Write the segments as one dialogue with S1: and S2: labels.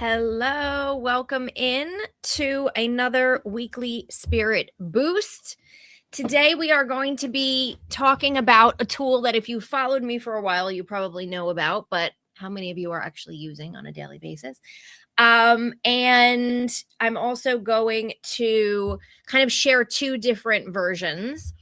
S1: Hello, welcome in to another weekly spirit boost. Today we are going to be talking about a tool that if you followed me for a while, you probably know about, but how many of you are actually using on a daily basis? And I'm also going to kind of share two different versions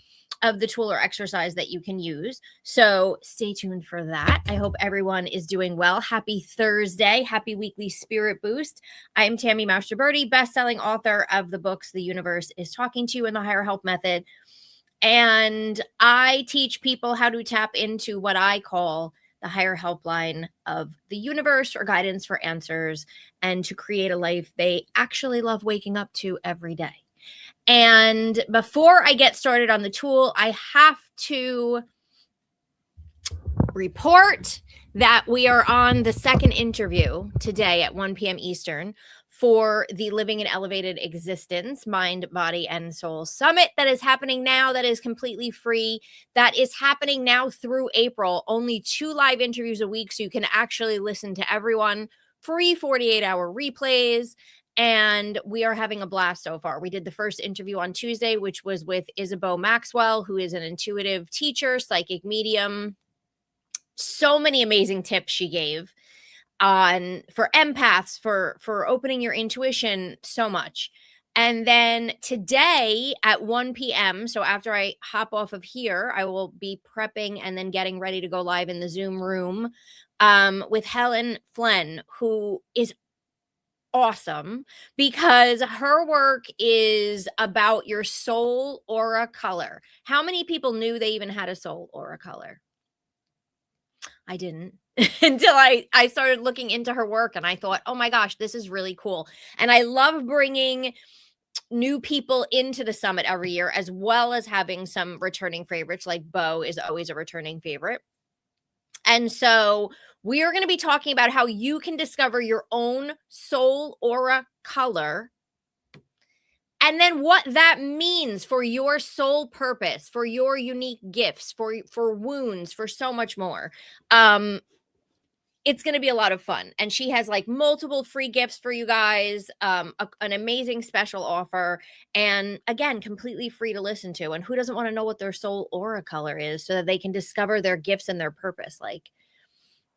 S1: of the tool or exercise that you can use. So stay tuned for that. I hope everyone is doing well. Happy Thursday. Happy weekly spirit boost. I am Tammy Mastroberti, best-selling author of the books The Universe is Talking to You and The Higher Help Method. And I teach people how to tap into what I call the higher helpline of the universe or guidance for answers and to create a life they actually love waking up to every day. And before I get started on the tool, I have to report that we are on the second interview today at 1 p.m. Eastern for the Living an Elevated Existence Mind, Body, and Soul Summit that is happening now, that is completely free, that is happening now through April. Only 2 live interviews a week, so you can actually listen to everyone. Free 48-hour replays. And we are having a blast so far. We did the first interview on Tuesday, which was with Isabeau Maxwell, who is an intuitive teacher, psychic medium. So many amazing tips she gave for empaths, for opening your intuition, so much. And then today at 1 p.m., so after I hop off of here, I will be prepping and then getting ready to go live in the Zoom room with Helen Flynn, who is awesome because her work is about your soul aura color. How many people knew they even had a soul aura color? I didn't until I started looking into her work and I thought, oh my gosh, this is really cool. And I love bringing new people into the summit every year, as well as having some returning favorites. Like Bo is always a returning favorite. And so we are going to be talking about how you can discover your own soul aura color and then what that means for your soul purpose, for your unique gifts, for wounds, for so much more. It's going to be a lot of fun. And she has like multiple free gifts for you guys, an amazing special offer, and again, completely free to listen to. And who doesn't want to know what their soul aura color is so that they can discover their gifts and their purpose? Like,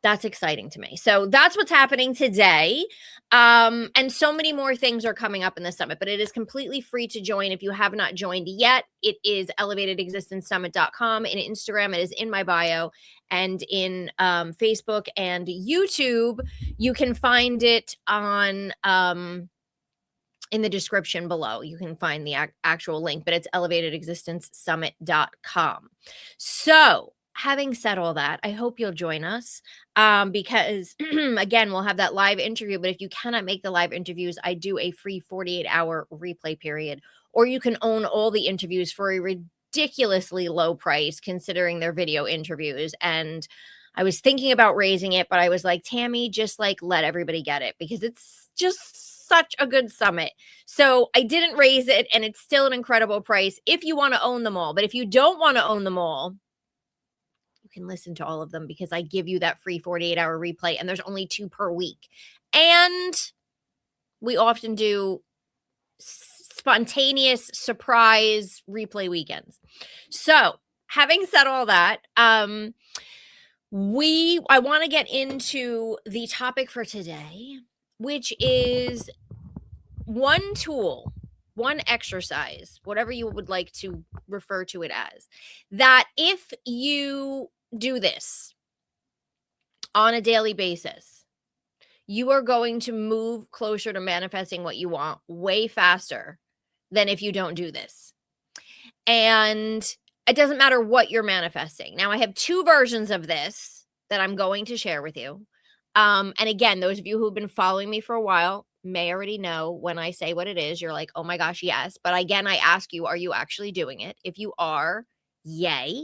S1: that's exciting to me. So that's what's happening today. And so many more things are coming up in the summit, but it is completely free to join if you have not joined yet. It is elevatedexistencesummit.com. In Instagram, it is in my bio, and in Facebook and YouTube, you can find it on in the description below. You can find the actual link, but it's elevatedexistencesummit.com. So having said all that, I hope you'll join us because, again, we'll have that live interview. But if you cannot make the live interviews, I do a free 48-hour replay period, or you can own all the interviews for a ridiculously low price considering they're video interviews. And I was thinking about raising it, but I was like, Tammy, just like let everybody get it because it's just such a good summit. So I didn't raise it, and it's still an incredible price if you want to own them all. But if you don't want to own them all, you can listen to all of them because I give you that free 48-hour replay, and there's only 2 per week. And we often do spontaneous surprise replay weekends. So having said all that, I want to get into the topic for today, which is one tool, one exercise, whatever you would like to refer to it as, that if you do this on a daily basis, you are going to move closer to manifesting what you want way faster than if you don't do this. And it doesn't matter what you're manifesting. Now, I have 2 versions of this that I'm going to share with you. And again, those of you who've been following me for a while may already know when I say what it is. You're like, oh my gosh, yes. But again, I ask you, are you actually doing it? If you are, yay.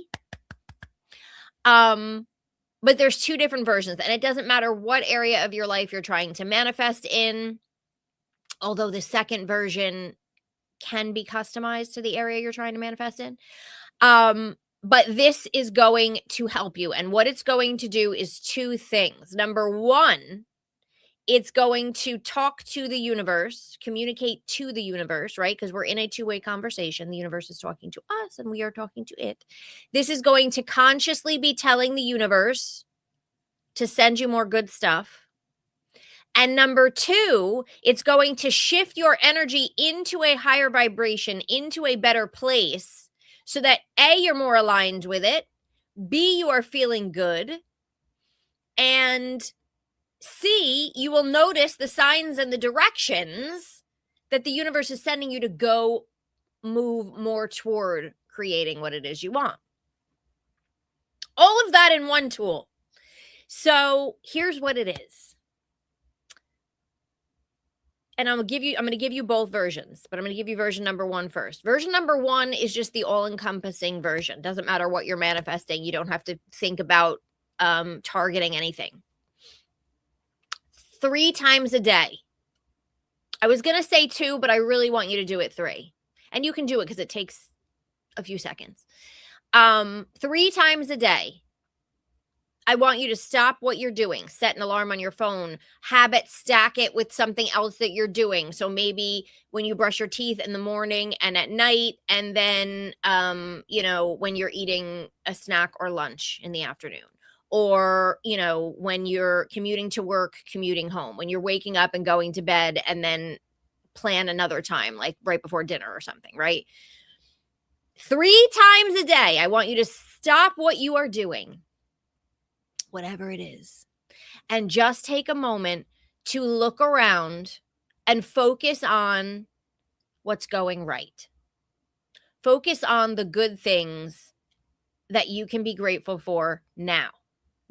S1: But there's 2 different versions, and it doesn't matter what area of your life you're trying to manifest in, although the second version can be customized to the area you're trying to manifest in. But this is going to help you. And what it's going to do is 2 things. Number 1, It's going to talk to the universe, communicate to the universe, right? Because we're in a two-way conversation. The universe is talking to us and we are talking to it. This is going to consciously be telling the universe to send you more good stuff. And number two, it's going to shift your energy into a higher vibration, into a better place, so that A, you're more aligned with it, B, you are feeling good, and C, you will notice the signs and the directions that the universe is sending you to go move more toward creating what it is you want. All of that in one tool. So here's what it is. And I'm going to give you both versions, but I'm going to give you version number one first. Version number one is just the all-encompassing version. Doesn't matter what you're manifesting. You don't have to think about targeting anything. 3 times a day. I was going to say 2, but I really want you to do it 3. And you can do it because it takes a few seconds. 3 times a day. I want you to stop what you're doing. Set an alarm on your phone. Habit stack it with something else that you're doing. So maybe when you brush your teeth in the morning and at night, and then, when you're eating a snack or lunch in the afternoon. Or, when you're commuting to work, commuting home, when you're waking up and going to bed, and then plan another time, like right before dinner or something, right? 3 times a day, I want you to stop what you are doing, whatever it is, and just take a moment to look around and focus on what's going right. Focus on the good things that you can be grateful for now.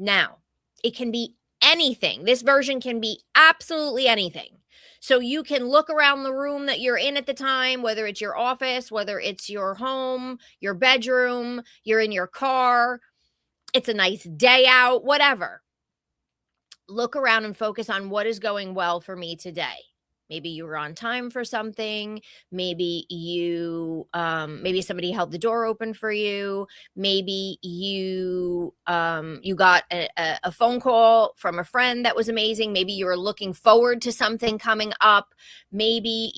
S1: Now, it can be anything. This version can be absolutely anything. So you can look around the room that you're in at the time, whether it's your office, whether it's your home, your bedroom, you're in your car, it's a nice day out, whatever. Look around and focus on what is going well for me today. Maybe you were on time for something. Maybe maybe somebody held the door open for you. Maybe you got a phone call from a friend that was amazing. Maybe you were looking forward to something coming up. Maybe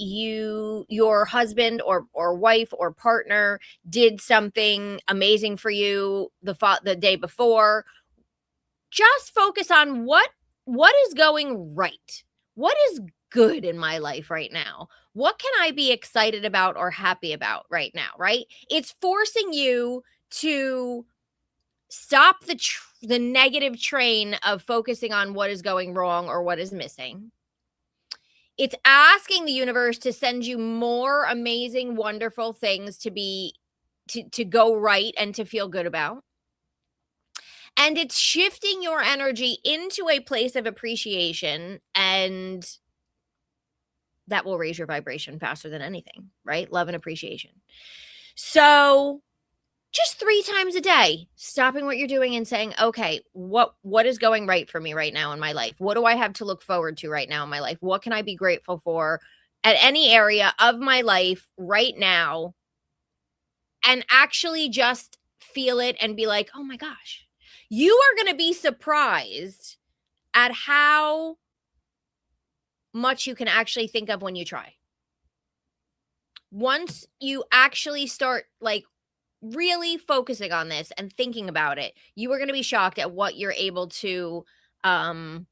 S1: your husband or wife or partner did something amazing for you the day before. Just focus on what is going right. What is good in my life right now? What can I be excited about or happy about right now, right? It's forcing you to stop the negative train of focusing on what is going wrong or what is missing. It's asking the universe to send you more amazing, wonderful things to go right and to feel good about. And it's shifting your energy into a place of appreciation, and that will raise your vibration faster than anything, right? Love and appreciation. So just 3 times a day, stopping what you're doing and saying, okay, what is going right for me right now in my life? What do I have to look forward to right now in my life? What can I be grateful for at any area of my life right now? And actually just feel it and be like, oh my gosh, you are going to be surprised at how much you can actually think of when you try. Once you actually start really focusing on this and thinking about it, you are going to be shocked at what you're able to come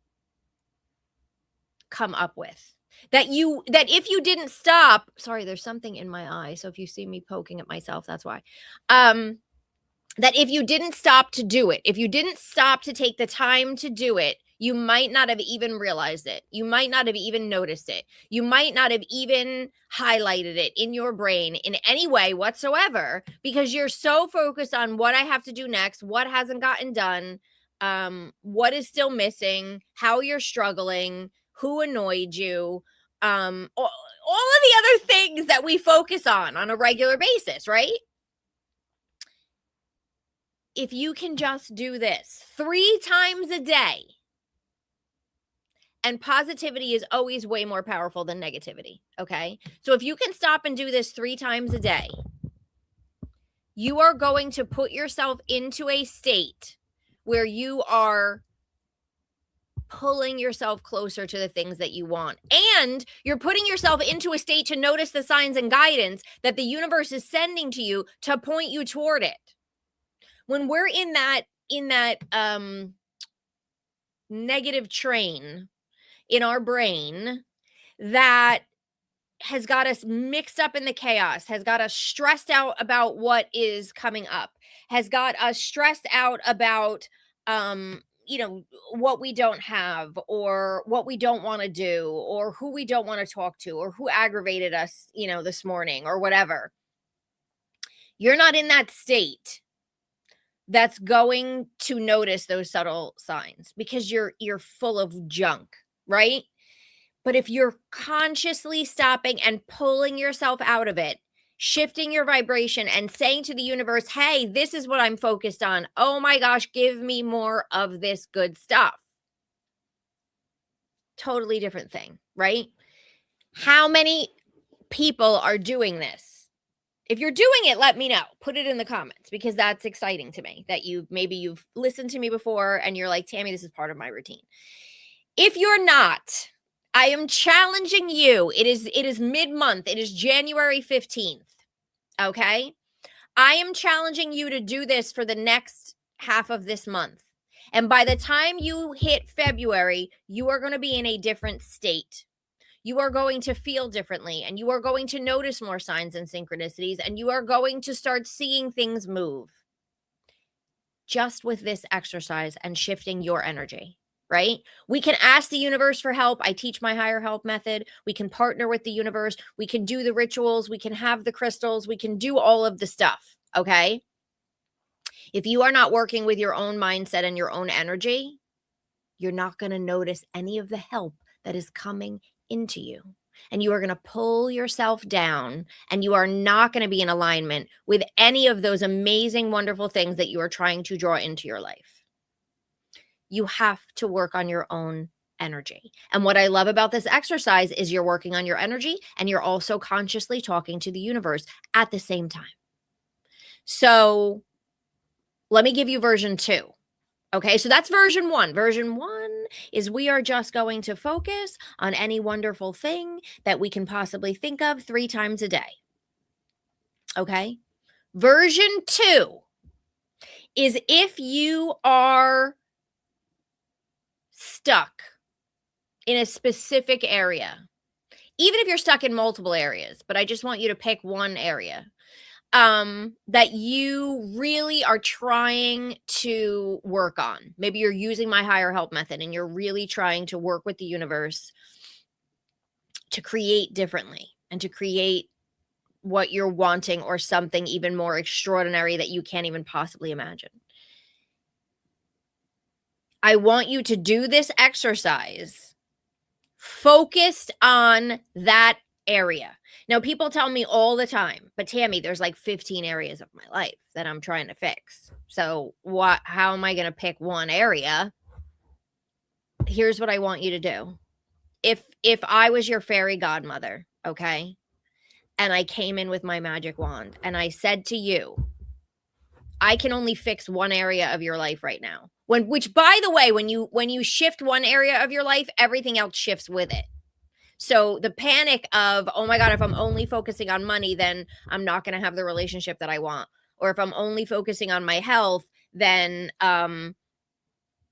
S1: up with. That if you didn't stop, sorry, there's something in my eye. So if you see me poking at myself, that's why. That if you didn't stop to do it, if you didn't stop to take the time to do it, you might not have even realized it. You might not have even noticed it. You might not have even highlighted it in your brain in any way whatsoever, because you're so focused on what I have to do next, what hasn't gotten done, what is still missing, how you're struggling, who annoyed you, all of the other things that we focus on a regular basis, right? If you can just do this 3 times a day, and positivity is always way more powerful than negativity, okay? So if you can stop and do this 3 times a day, you are going to put yourself into a state where you are pulling yourself closer to the things that you want. And you're putting yourself into a state to notice the signs and guidance that the universe is sending to you to point you toward it. When we're in that negative train in our brain that has got us mixed up in the chaos, has got us stressed out about what is coming up, has got us stressed out about what we don't have, or what we don't want to do, or who we don't want to talk to, or who aggravated us, this morning, or whatever. You're not in that state that's going to notice those subtle signs because you're full of junk, right? But if you're consciously stopping and pulling yourself out of it, shifting your vibration and saying to the universe, hey, this is what I'm focused on. Oh my gosh, give me more of this good stuff. Totally different thing, right? How many people are doing this? If you're doing it, let me know. Put it in the comments, because that's exciting to me that maybe you've listened to me before and you're like, Tammy, this is part of my routine. If you're not, I am challenging you. It is mid-month. It is January 15th. Okay? I am challenging you to do this for the next half of this month. And by the time you hit February, you are going to be in a different state. You are going to feel differently, and you are going to notice more signs and synchronicities, and you are going to start seeing things move just with this exercise and shifting your energy. Right? We can ask the universe for help. I teach my higher help method. We can partner with the universe. We can do the rituals. We can have the crystals. We can do all of the stuff. Okay? If you are not working with your own mindset and your own energy, you're not going to notice any of the help that is coming into you. And you are going to pull yourself down, and you are not going to be in alignment with any of those amazing, wonderful things that you are trying to draw into your life. You have to work on your own energy. And what I love about this exercise is you're working on your energy, and you're also consciously talking to the universe at the same time. So let me give you version 2. Okay, so that's version 1. Version 1 is we are just going to focus on any wonderful thing that we can possibly think of 3 times a day. Okay? Version 2 is if you are stuck in a specific area, even if you're stuck in multiple areas, but I just want you to pick one area that you really are trying to work on. Maybe you're using my higher help method and you're really trying to work with the universe to create differently and to create what you're wanting, or something even more extraordinary that you can't even possibly imagine. I want you to do this exercise focused on that area. Now, people tell me all the time, but Tammy, there's like 15 areas of my life that I'm trying to fix. So how am I going to pick one area? Here's what I want you to do. If I was your fairy godmother, okay, and I came in with my magic wand and I said to you, I can only fix one area of your life right now. Which, by the way, when you shift one area of your life, everything else shifts with it. So the panic of, oh my God, if I'm only focusing on money, then I'm not going to have the relationship that I want. Or if I'm only focusing on my health, then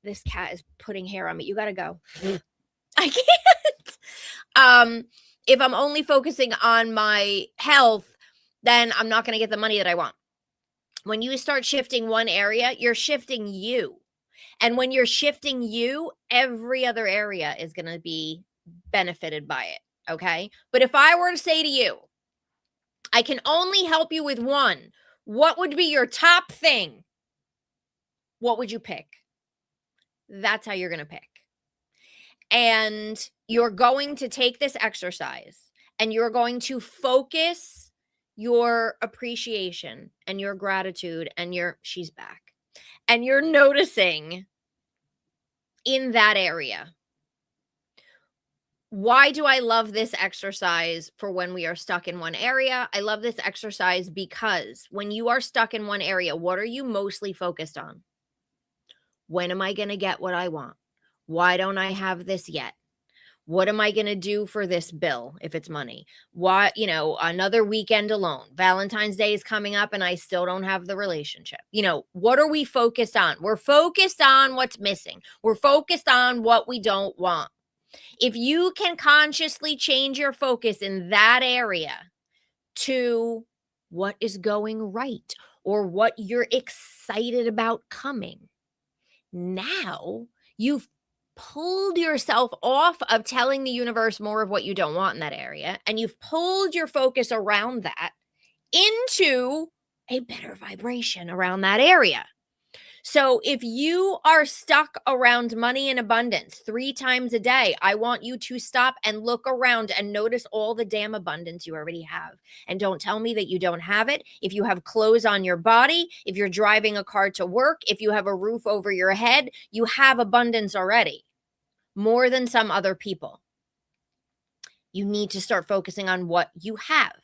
S1: this cat is putting hair on me. You got to go. I can't. If I'm only focusing on my health, then I'm not going to get the money that I want. When you start shifting one area, you're shifting you. And when you're shifting you, every other area is going to be benefited by it. Okay. But if I were to say to you, I can only help you with one, what would be your top thing? What would you pick? That's how you're going to pick. And you're going to take this exercise and you're going to focus your appreciation and your gratitude and she's back. And you're noticing in that area. Why do I love this exercise for when we are stuck in one area? I love this exercise because when you are stuck in one area, what are you mostly focused on? When am I going to get what I want? Why don't I have this yet? What am I going to do for this bill if it's money? Why, another weekend alone. Valentine's Day is coming up and I still don't have the relationship. What are we focused on? We're focused on what's missing. We're focused on what we don't want. If you can consciously change your focus in that area to what is going right or what you're excited about coming, now you've pulled yourself off of telling the universe more of what you don't want in that area, and you've pulled your focus around that into a better vibration around that area. So if you are stuck around money and abundance 3 times a day, I want you to stop and look around and notice all the damn abundance you already have. And don't tell me that you don't have it. If you have clothes on your body, if you're driving a car to work, if you have a roof over your head, you have abundance already, more than some other people. You need to start focusing on what you have.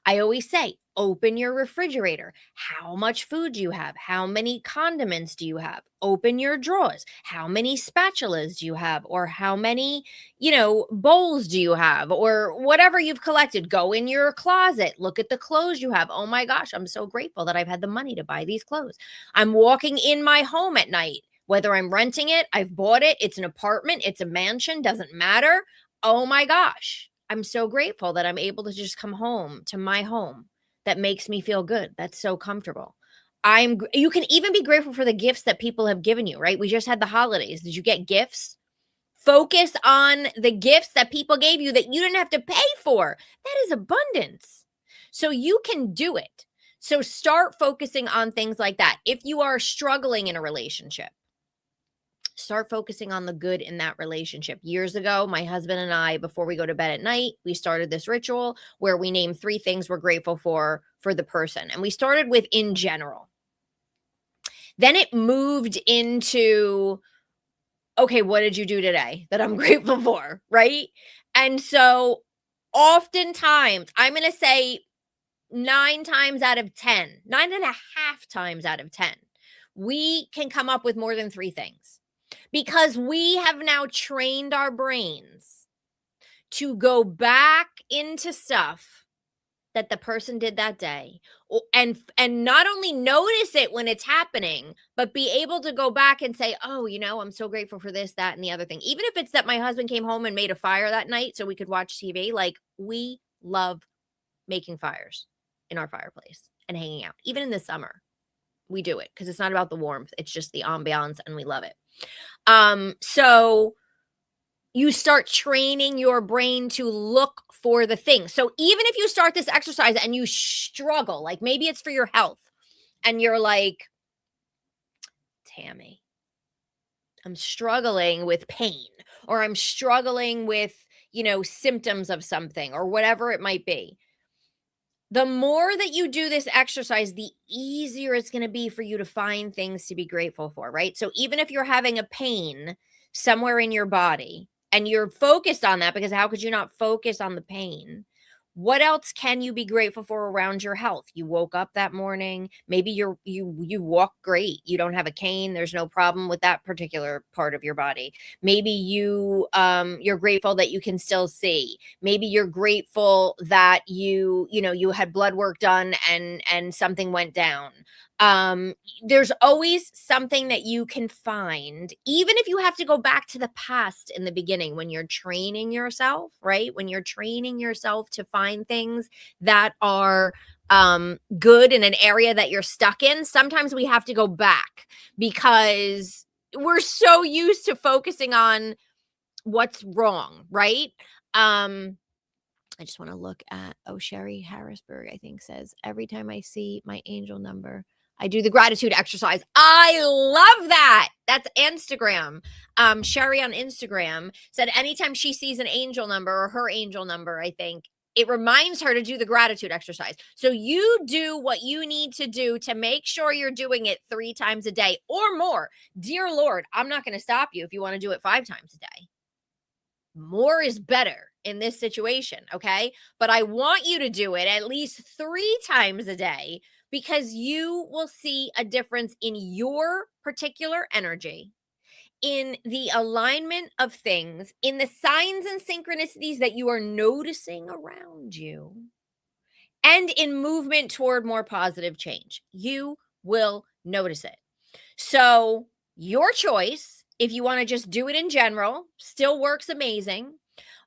S1: I always say, open your refrigerator. How much food do you have? How many condiments do you have? Open your drawers. How many spatulas do you have? Or how many, bowls do you have? Or whatever you've collected. Go in your closet. Look at the clothes you have. Oh my gosh, I'm so grateful that I've had the money to buy these clothes. I'm walking in my home at night. Whether I'm renting it, I've bought it, it's an apartment, it's a mansion, doesn't matter. Oh my gosh. I'm so grateful that I'm able to just come home to my home that makes me feel good. That's so comfortable. You can even be grateful for the gifts that people have given you, right? We just had the holidays. Did you get gifts? Focus on the gifts that people gave you that you didn't have to pay for. That is abundance. So you can do it. So start focusing on things like that. If you are struggling in a relationship, start focusing on the good in that relationship. Years ago, my husband and I, before we go to bed at night, we started this ritual where we name 3 things we're grateful for the person. And we started with in general. Then it moved into, okay, what did you do today that I'm grateful for, right? And so oftentimes, I'm going to say 9 times out of 10, 9.5 times out of 10, we can come up with more than 3 things. Because we have now trained our brains to go back into stuff that the person did that day and not only notice it when it's happening, but be able to go back and say, oh, I'm so grateful for this, that, and the other thing. Even if it's that my husband came home and made a fire that night so we could watch TV, like we love making fires in our fireplace and hanging out. Even in the summer, we do it because it's not about the warmth. It's just the ambiance and we love it. So you start training your brain to look for the thing. So even if you start this exercise and you struggle, like maybe it's for your health and you're like, Tammy, I'm struggling with pain or I'm struggling with, symptoms of something or whatever it might be. The more that you do this exercise, the easier it's going to be for you to find things to be grateful for, right? So even if you're having a pain somewhere in your body and you're focused on that, because how could you not focus on the pain? What else can you be grateful for around your health? You woke up that morning. Maybe you walk great. You don't have a cane. There's no problem with that particular part of your body. Maybe you're grateful that you can still see. Maybe you're grateful that you had blood work done and something went down. There's always something that you can find, even if you have to go back to the past in the beginning when you're training yourself, right? When you're training yourself to find things that are good in an area that you're stuck in. Sometimes we have to go back because we're so used to focusing on what's wrong, right? I just want to look at, Sherry Harrisburg, I think, says, every time I see my angel number, I do the gratitude exercise. I love that. That's Instagram. Sherry on Instagram said anytime she sees an angel number or her angel number, I think, it reminds her to do the gratitude exercise. So you do what you need to do to make sure you're doing it 3 times a day or more. Dear Lord, I'm not going to stop you if you want to do it 5 times a day. More is better in this situation, okay? But I want you to do it at least 3 times a day because you will see a difference in your particular energy, in the alignment of things, in the signs and synchronicities that you are noticing around you, and in movement toward more positive change. You will notice it. So, your choice, if you want to just do it in general, still works amazing.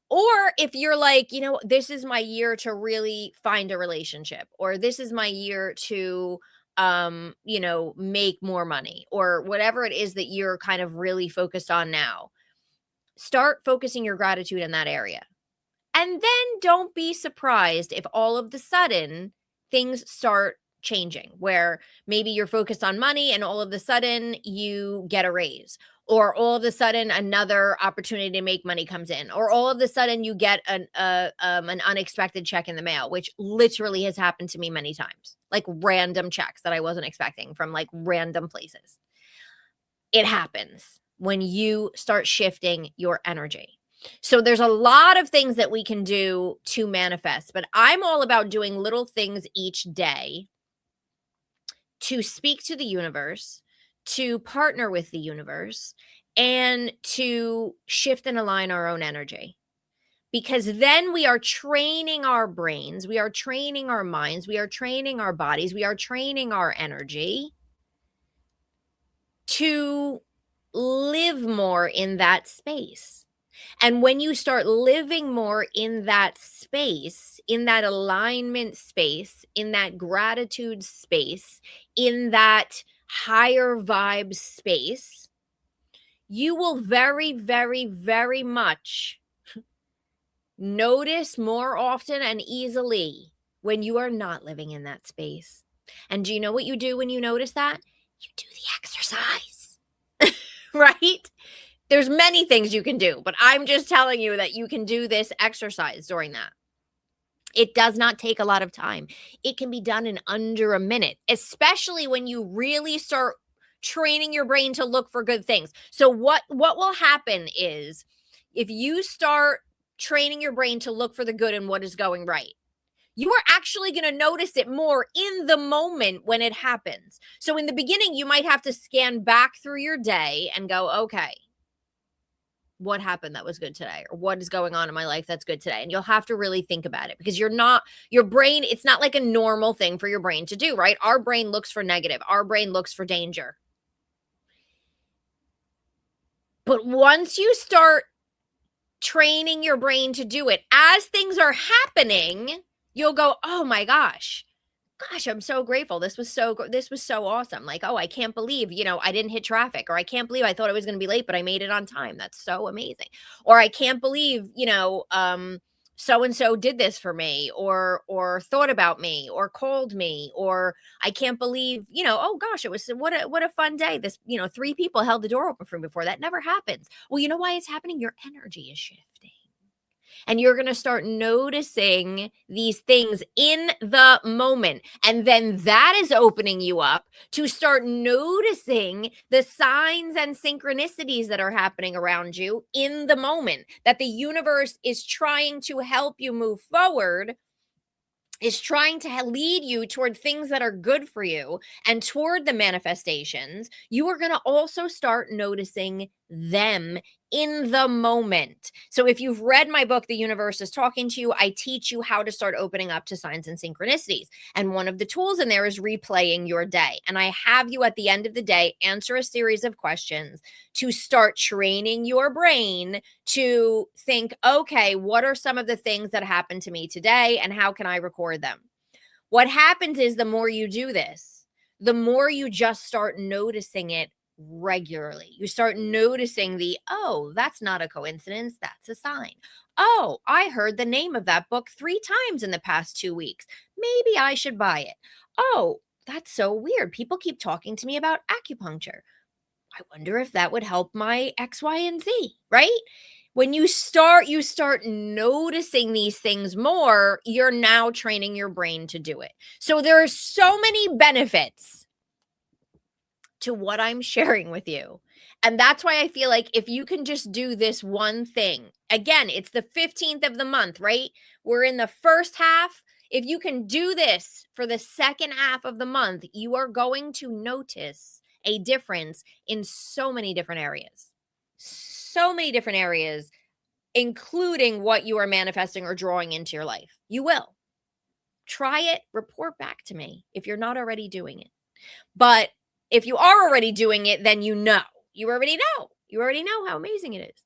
S1: Or if you're like, this is my year to really find a relationship, or this is my year to make more money, or whatever it is that you're kind of really focused on now. Start focusing your gratitude in that area. And then don't be surprised if all of the sudden things start changing, where maybe you're focused on money and all of the sudden you get a raise, or all of a sudden another opportunity to make money comes in, or all of a sudden you get an unexpected check in the mail, which literally has happened to me many times, like random checks that I wasn't expecting from like random places. It happens when you start shifting your energy. So there's a lot of things that we can do to manifest, but I'm all about doing little things each day to speak to the universe, to partner with the universe, and to shift and align our own energy. Because then we are training our brains, we are training our minds, we are training our bodies, we are training our energy to live more in that space. And when you start living more in that space, in that alignment space, in that gratitude space, in that higher vibe space, you will very, very, very much notice more often and easily when you are not living in that space. And do you know what you do when you notice that? You do the exercise, right? There's many things you can do, but I'm just telling you that you can do this exercise during that. It does not take a lot of time. It can be done in under a minute, especially when you really start training your brain to look for good things. So what will happen is if you start training your brain to look for the good and what is going right, you are actually going to notice it more in the moment when it happens. So in the beginning, you might have to scan back through your day and go, okay, what happened that was good today, or what is going on in my life that's good today? And you'll have to really think about it, because your brain, it's not like a normal thing for your brain to do, right? Our brain looks for negative. Our brain looks for danger. But once you start training your brain to do it, as things are happening, you'll go, oh my gosh, I'm so grateful. This was so awesome. Like, oh, I can't believe, I didn't hit traffic, or I can't believe I thought I was going to be late, but I made it on time. That's so amazing. Or I can't believe, so-and-so did this for me, or thought about me, or called me, or I can't believe, oh gosh, it was what a fun day. This, 3 people held the door open for me before. That never happens. Well, you know why it's happening? Your energy is shifting. And you're going to start noticing these things in the moment. And then that is opening you up to start noticing the signs and synchronicities that are happening around you in the moment, that the universe is trying to help you move forward, is trying to lead you toward things that are good for you and toward the manifestations. You are going to also start noticing them in the moment. So if you've read my book, The Universe is Talking to You, I teach you how to start opening up to signs and synchronicities. And one of the tools in there is replaying your day. And I have you at the end of the day answer a series of questions to start training your brain to think, okay, what are some of the things that happened to me today and how can I record them? What happens is the more you do this, the more you just start noticing it regularly. You start noticing oh, that's not a coincidence. That's a sign. Oh, I heard the name of that book 3 times in the past 2 weeks. Maybe I should buy it. Oh, that's so weird. People keep talking to me about acupuncture. I wonder if that would help my X, Y, and Z, right? When you start noticing these things more, you're now training your brain to do it. So there are so many benefits to what I'm sharing with you. And that's why I feel like if you can just do this one thing, again, it's the 15th of the month, right? We're in the first half. If you can do this for the second half of the month, you are going to notice a difference in so many different areas. So many different areas, including what you are manifesting or drawing into your life. You will. Try it, report back to me if you're not already doing it. But if you are already doing it, then you know. You already know. You already know how amazing it is.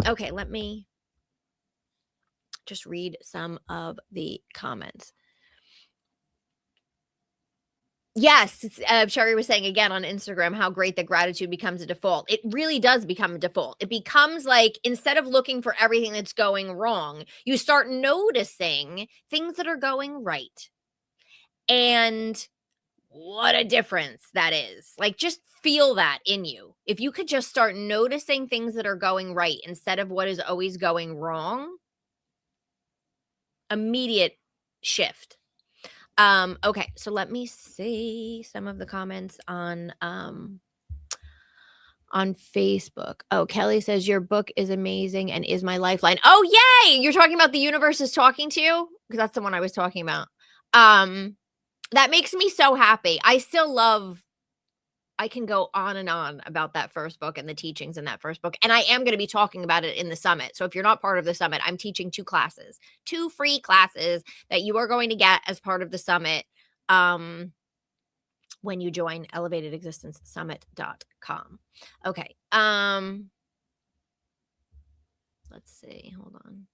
S1: Okay, let me just read some of the comments. Yes, Sherry was saying again on Instagram how great that gratitude becomes a default. It really does become a default. It becomes like, instead of looking for everything that's going wrong, you start noticing things that are going right. And what a difference that is. Like, just feel that in you. If you could just start noticing things that are going right instead of what is always going wrong, immediate shift. Okay, so let me see some of the comments on Facebook. Oh, Kelly says your book is amazing and is my lifeline. Oh, yay! You're talking about The Universe is Talking to You? Because that's the one I was talking about. That makes me so happy. I can go on and on about that first book and the teachings in that first book. And I am going to be talking about it in the summit. So if you're not part of the summit, I'm teaching 2 classes, 2 free classes that you are going to get as part of the summit when you join elevatedexistencesummit.com. Okay. Let's see. Hold on.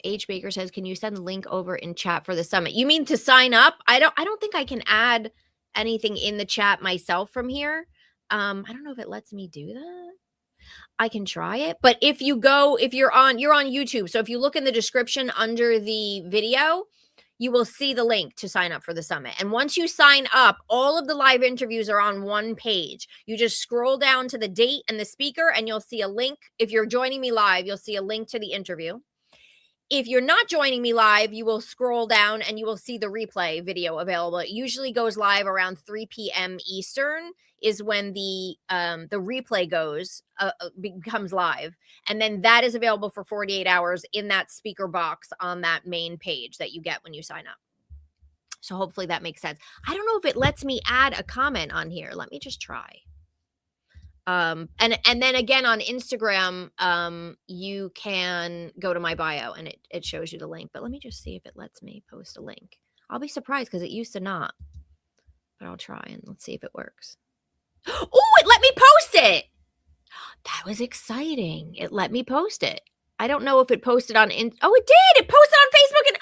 S1: H Baker says, can you send the link over in chat for the summit? You mean to sign up? I don't think I can add anything in the chat myself from here. I don't know if it lets me do that. I can try it. But if you're on YouTube. So if you look in the description under the video, you will see the link to sign up for the summit. And once you sign up, all of the live interviews are on one page. You just scroll down to the date and the speaker, and you'll see a link. If you're joining me live, you'll see a link to the interview. If you're not joining me live, you will scroll down and you will see the replay video available. It usually goes live around 3 p.m. Eastern is when the replay becomes live. And then that is available for 48 hours in that speaker box on that main page that you get when you sign up. So hopefully that makes sense. I don't know if it lets me add a comment on here. Let me just try. And then again on Instagram, you can go to my bio and it shows you the link. But let me just see if it lets me post a link. I'll be surprised because it used to not. But I'll try and let's see if it works. Oh, it let me post it. That was exciting. It let me post it. I don't know if it posted on oh, it did. It posted on Facebook, and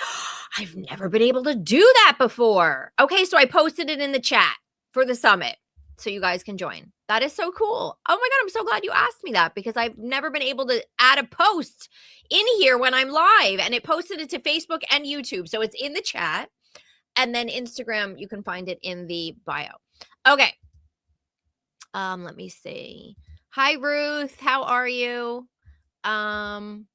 S1: I've never been able to do that before. Okay, so I posted it in the chat for the summit so you guys can join. That is so cool. Oh my God, I'm so glad you asked me that because I've never been able to add a post in here when I'm live, and it posted it to Facebook and YouTube. So it's in the chat, and then Instagram, you can find it in the bio. Okay. Let me see. Hi, Ruth. How are you? Carol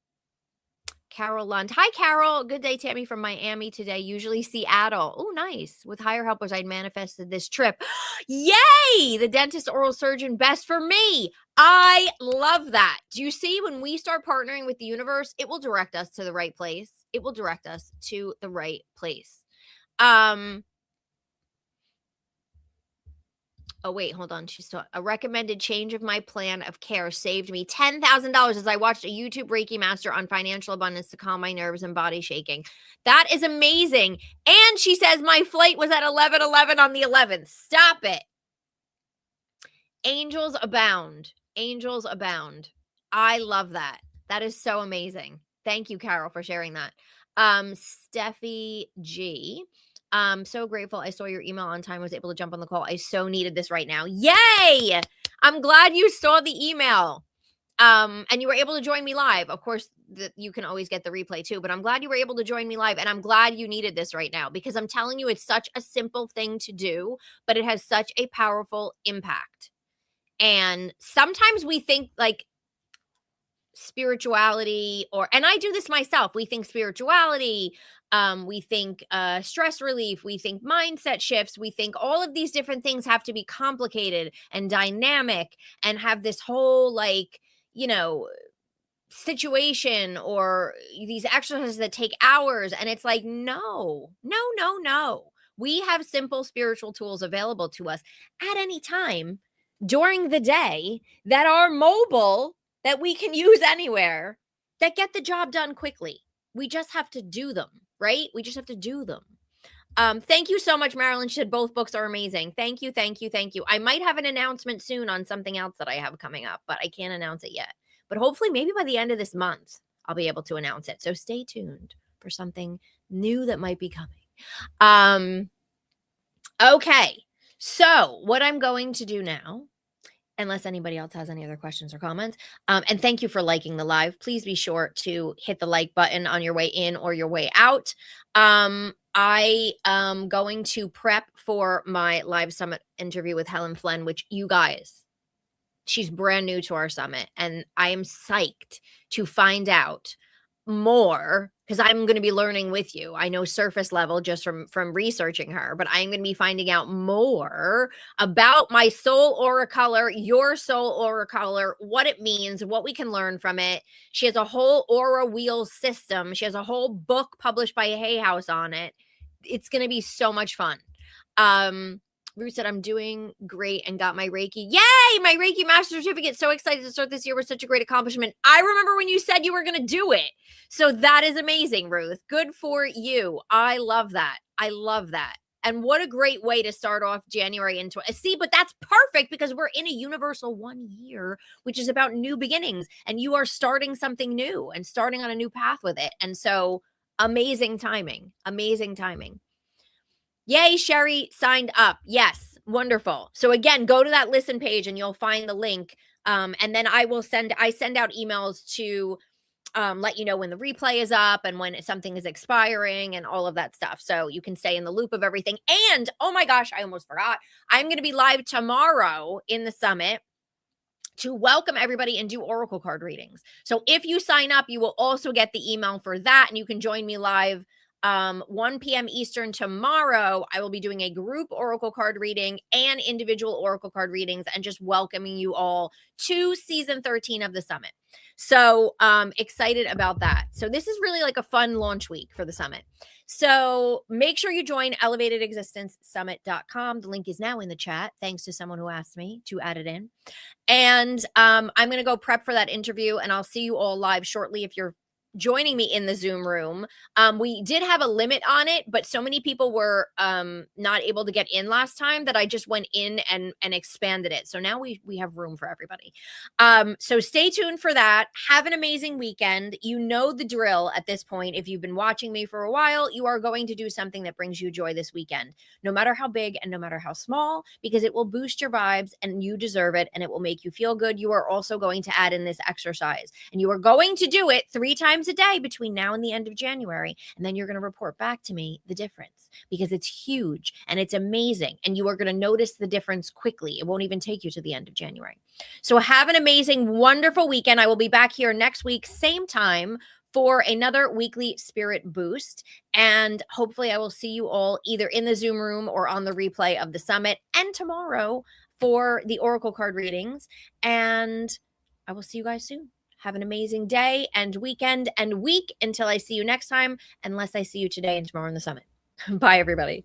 S1: Lund. Hi, Carol. Good day, Tammy from Miami today. Usually Seattle. Oh, nice. With higher helpers, I'd manifested this trip. Yay! The dentist oral surgeon, best for me. I love that. Do you see when we start partnering with the universe, it will direct us to the right place. It will direct us to the right place. Oh, wait, hold on. She's a recommended change of my plan of care saved me $10,000 as I watched a YouTube Reiki master on financial abundance to calm my nerves and body shaking. That is amazing. And she says my flight was at 11:11 on the 11th. Stop it. Angels abound. Angels abound. I love that. That is so amazing. Thank you, Carol, for sharing that. Steffi G. I'm so grateful I saw your email on time, was able to jump on the call. I so needed this right now. Yay! I'm glad you saw the email. And you were able to join me live. Of course, you can always get the replay too, but I'm glad you were able to join me live. And I'm glad you needed this right now because I'm telling you, it's such a simple thing to do, but it has such a powerful impact. And sometimes we think like spirituality and I do this myself. We think spirituality, we think stress relief, we think mindset shifts, we think all of these different things have to be complicated and dynamic and have this whole situation or these exercises that take hours. And it's like, no. We have simple spiritual tools available to us at any time during the day that are mobile, that we can use anywhere, that get the job done quickly. We just have to do them, right? We just have to do them. Thank you so much, Marilyn. She said both books are amazing. Thank you, thank you, thank you. I might have an announcement soon on something else that I have coming up, but I can't announce it yet. But hopefully, maybe by the end of this month, I'll be able to announce it. So stay tuned for something new that might be coming. Okay. So what I'm going to do now, unless anybody else has any other questions or comments, and thank you for liking the live. Please be sure to hit the like button on your way in or your way out. I am going to prep for my live summit interview with Helen Flynn, which you guys, she's brand new to our summit, and I am psyched to find out more, because I'm going to be learning with you. I know surface level just from researching her, but I'm going to be finding out more about my soul aura color, your soul aura color, what it means, what we can learn from it. She has a whole aura wheel system. She has a whole book published by Hay House on it. It's going to be so much fun. Ruth said, I'm doing great and got my Reiki. Yay! My Reiki Master Certificate. So excited to start this year with such a great accomplishment. I remember when you said you were going to do it. So that is amazing, Ruth. Good for you. I love that. I love that. And what a great way to start off January into it. See, but that's perfect because we're in a universal 1 year, which is about new beginnings. And you are starting something new and starting on a new path with it. And so amazing timing. Amazing timing. Yay, Sherry signed up. Yes, wonderful. So again, go to that listen page and you'll find the link. And then I send out emails to let you know when the replay is up and when something is expiring and all of that stuff. So you can stay in the loop of everything. And oh my gosh, I almost forgot. I'm going to be live tomorrow in the summit to welcome everybody and do oracle card readings. So if you sign up, you will also get the email for that, and you can join me live 1 p.m. Eastern tomorrow. I will be doing a group oracle card reading and individual oracle card readings, and just welcoming you all to season 13 of the summit. So excited about that. So this is really like a fun launch week for the summit. So make sure you join elevatedexistencesummit.com. The link is now in the chat, thanks to someone who asked me to add it in. And I'm going to go prep for that interview, and I'll see you all live shortly if you're joining me in the Zoom room. We did have a limit on it, but so many people were not able to get in last time that I just went in and expanded it. So now we have room for everybody. So stay tuned for that. Have an amazing weekend. You know the drill at this point. If you've been watching me for a while, you are going to do something that brings you joy this weekend, no matter how big and no matter how small, because it will boost your vibes and you deserve it, and it will make you feel good. You are also going to add in this exercise, and you are going to do it 3 times a day between now and the end of January. And then you're going to report back to me the difference, because it's huge and it's amazing. And you are going to notice the difference quickly. It won't even take you to the end of January. So have an amazing, wonderful weekend. I will be back here next week, same time, for another weekly spirit boost. And hopefully I will see you all either in the Zoom room or on the replay of the summit, and tomorrow for the oracle card readings. And I will see you guys soon. Have an amazing day and weekend and week until I see you next time, unless I see you today and tomorrow in the summit. Bye, everybody.